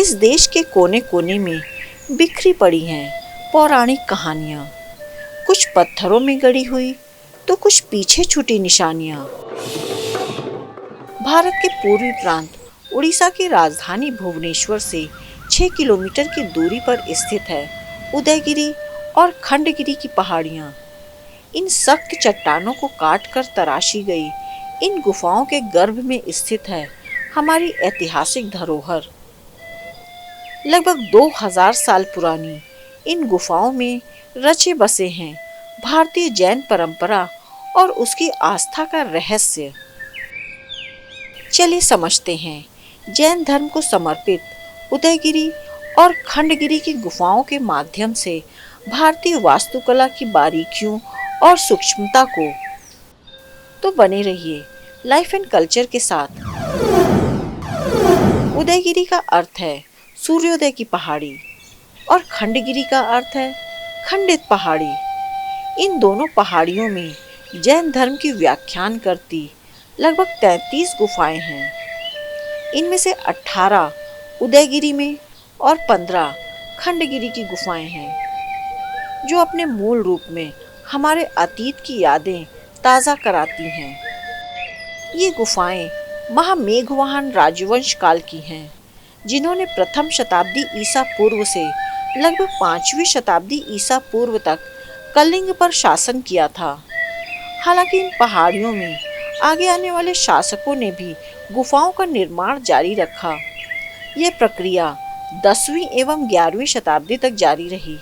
इस देश के कोने कोने में बिखरी पड़ी हैं पौराणिक कहानियाँ, कुछ पत्थरों में गड़ी हुई तो कुछ पीछे छूटी निशानियाँ। भारत के पूर्वी प्रांत उड़ीसा की राजधानी भुवनेश्वर से 6 किलोमीटर की दूरी पर स्थित है उदयगिरी और खंडगिरी की पहाड़ियाँ। इन सख्त चट्टानों को काट कर तराशी गई इन गुफाओं के गर्भ में स्थित है हमारी ऐतिहासिक धरोहर। लगभग 2000 साल पुरानी इन गुफाओं में रचे बसे हैं भारतीय जैन परंपरा और उसकी आस्था का रहस्य। चलिए समझते हैं जैन धर्म को समर्पित उदयगिरी और खंडगिरी की गुफाओं के माध्यम से भारतीय वास्तुकला की बारीकियों और सूक्ष्मता को। तो बने रहिए लाइफ एंड कल्चर के साथ। उदयगिरी का अर्थ है सूर्योदय की पहाड़ी और खंडगिरी का अर्थ है खंडित पहाड़ी। इन दोनों पहाड़ियों में जैन धर्म की व्याख्यान करती लगभग 33 गुफाएं हैं। इनमें से 18 उदयगिरी में और 15 खंडगिरी की गुफाएं हैं, जो अपने मूल रूप में हमारे अतीत की यादें ताज़ा कराती हैं। ये गुफाएं महामेघवाहन राजवंश काल की हैं, जिन्होंने प्रथम शताब्दी ईसा पूर्व से लगभग 5वीं शताब्दी ईसा पूर्व तक कलिंग पर शासन किया था। हालांकि इन पहाड़ियों में आगे आने वाले शासकों ने भी गुफाओं का निर्माण जारी रखा। यह प्रक्रिया 10वीं एवं 11वीं शताब्दी तक जारी रही।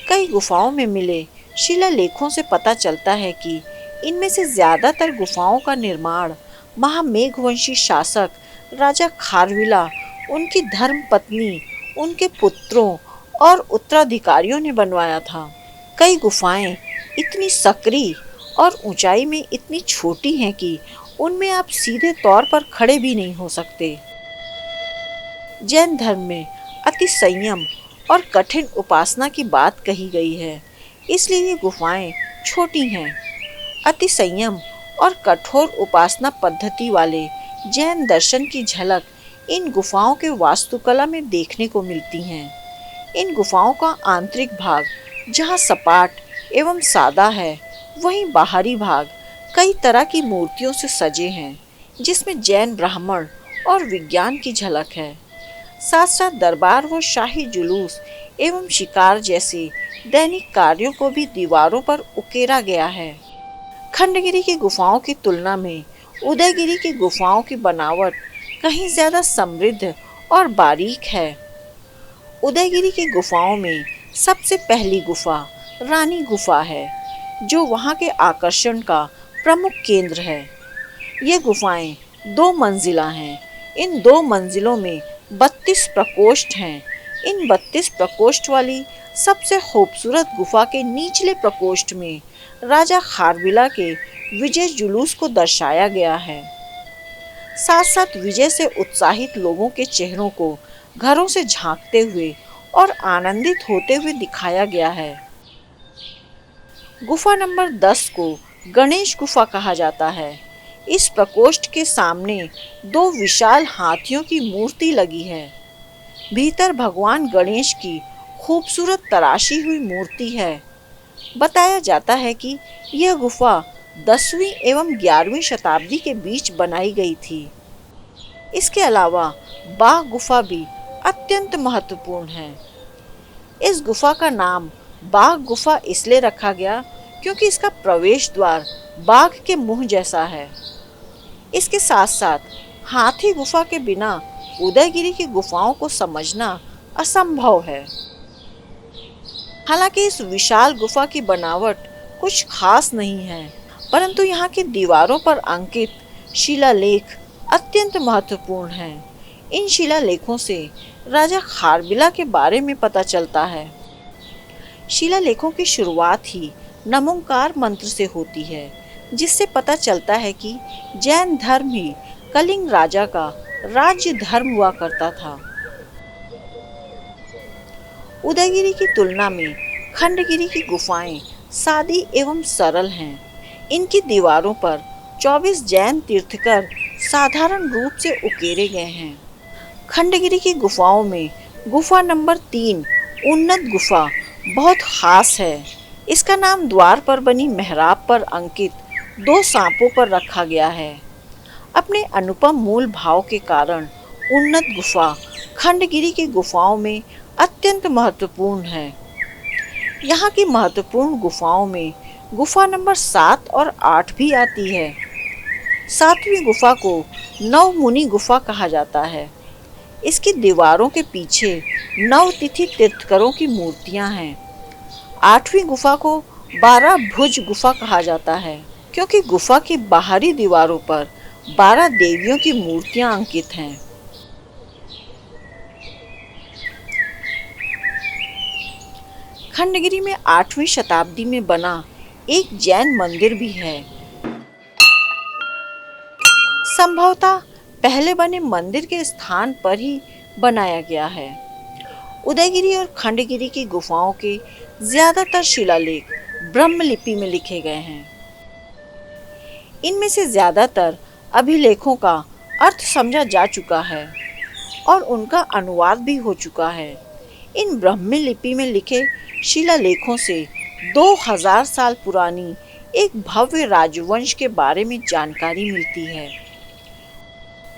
कई गुफाओं में मिले शिलालेखों से पता चलता है कि इनमें से ज़्यादातर गुफाओं का निर्माण महामेघवंशी शासक राजा खारविला, उनकी धर्म पत्नी, उनके पुत्रों और उत्तराधिकारियों ने बनवाया था। कई गुफाएं इतनी सकरी और ऊंचाई में इतनी छोटी हैं कि उनमें आप सीधे तौर पर खड़े भी नहीं हो सकते। जैन धर्म में अति संयम और कठिन उपासना की बात कही गई है, इसलिए ये गुफाएं छोटी हैं। अति संयम और कठोर उपासना पद्धति वाले जैन दर्शन की झलक इन गुफाओं के वास्तुकला में देखने को मिलती हैं। इन गुफाओं का आंतरिक भाग जहाँ सपाट एवं सादा है, वहीं बाहरी भाग कई तरह की मूर्तियों से सजे हैं, जिसमें जैन ब्राह्मण और विज्ञान की झलक है। साथ साथ दरबार व शाही जुलूस एवं शिकार जैसे दैनिक कार्यों को भी दीवारों पर उकेरा गया है। खंडगिरी की गुफाओं की तुलना में उदयगिरी की गुफाओं की बनावट कहीं ज़्यादा समृद्ध और बारीक है। उदयगिरी की गुफाओं में सबसे पहली गुफा रानी गुफा है, जो वहाँ के आकर्षण का प्रमुख केंद्र है। ये गुफाएं 2 मंजिला हैं। इन 2 मंजिलों में 32 प्रकोष्ठ हैं। इन 32 प्रकोष्ठ वाली सबसे खूबसूरत गुफा के निचले प्रकोष्ठ में राजा खारविला के विजय जुलूस को दर्शाया गया है। साथ साथ विजय से उत्साहित लोगों के चेहरों को घरों से झांकते हुए और आनंदित होते हुए दिखाया गया है। गुफा नंबर 10 को गणेश गुफा कहा जाता है। इस प्रकोष्ठ के सामने 2 विशाल हाथियों की मूर्ति लगी है। भीतर भगवान गणेश की खूबसूरत तराशी हुई मूर्ति है। बताया जाता है कि यह गुफा 10वीं एवं 11वीं शताब्दी के बीच बनाई गई थी। इसके अलावा बाघ गुफा भी अत्यंत महत्वपूर्ण है। इस गुफा का नाम बाघ गुफा इसलिए रखा गया क्योंकि इसका प्रवेश द्वार बाघ के मुंह जैसा है। इसके साथ साथ हाथी गुफा के बिना उदयगिरी की गुफाओं को समझना असंभव है। हालांकि इस विशाल गुफा की बनावट कुछ खास नहीं है, परंतु यहाँ की दीवारों पर अंकित शिलालेख अत्यंत महत्वपूर्ण हैं। इन शिलालेखों से राजा खारविला के बारे में पता चलता है। शिलालेखों की शुरुआत ही नमोकार मंत्र से होती है, जिससे पता चलता है कि जैन धर्म ही कलिंग राजा का राज्य धर्म हुआ करता था। उदयगिरी की तुलना में खंडगिरी की गुफाएं सादी एवं सरल हैं। इनकी दीवारों पर 24 जैन तीर्थकर साधारण रूप से उकेरे गए हैं। खंडगिरी की गुफाओं में गुफा नंबर 3 उन्नत गुफा बहुत खास है। इसका नाम द्वार पर बनी मेहराब पर अंकित 2 सांपों पर रखा गया है। अपने अनुपम मूल भाव के कारण उन्नत गुफा खंडगिरी की गुफाओं में अत्यंत महत्वपूर्ण है। यहाँ की महत्वपूर्ण गुफाओं में गुफा नंबर 7 और 8 भी आती है। 7वीं गुफा को नवमुनि गुफा कहा जाता है। इसकी दीवारों के पीछे नवतिथि तीर्थकरों की मूर्तियां हैं। 8वीं गुफा को 12 भुज गुफा कहा जाता है, क्योंकि गुफा की बाहरी दीवारों पर 12 देवियों की मूर्तियां अंकित हैं। खंडगिरी में 8वीं शताब्दी में बना एक जैन मंदिर भी है। संभवतः पहले बने मंदिर के स्थान पर ही बनाया गया है। उदयगिरी और खंडगिरी की गुफाओं के ज्यादातर शिलालेख ब्रह्मलिपि में लिखे गए हैं। इनमें से ज्यादातर अभिलेखों का अर्थ समझा जा चुका है और उनका अनुवाद भी हो चुका है। इन ब्रह्मलिपि में लिखे शिलालेखों से 2000 साल पुरानी एक भव्य राजवंश के बारे में जानकारी मिलती है।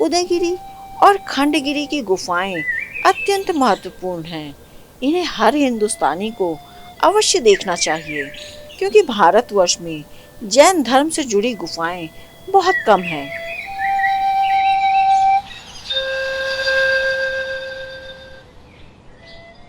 उदयगिरी और खंडगिरी की गुफाएं अत्यंत महत्वपूर्ण हैं। इन्हें हर हिंदुस्तानी को अवश्य देखना चाहिए, क्योंकि भारतवर्ष में जैन धर्म से जुड़ी गुफाएं बहुत कम हैं।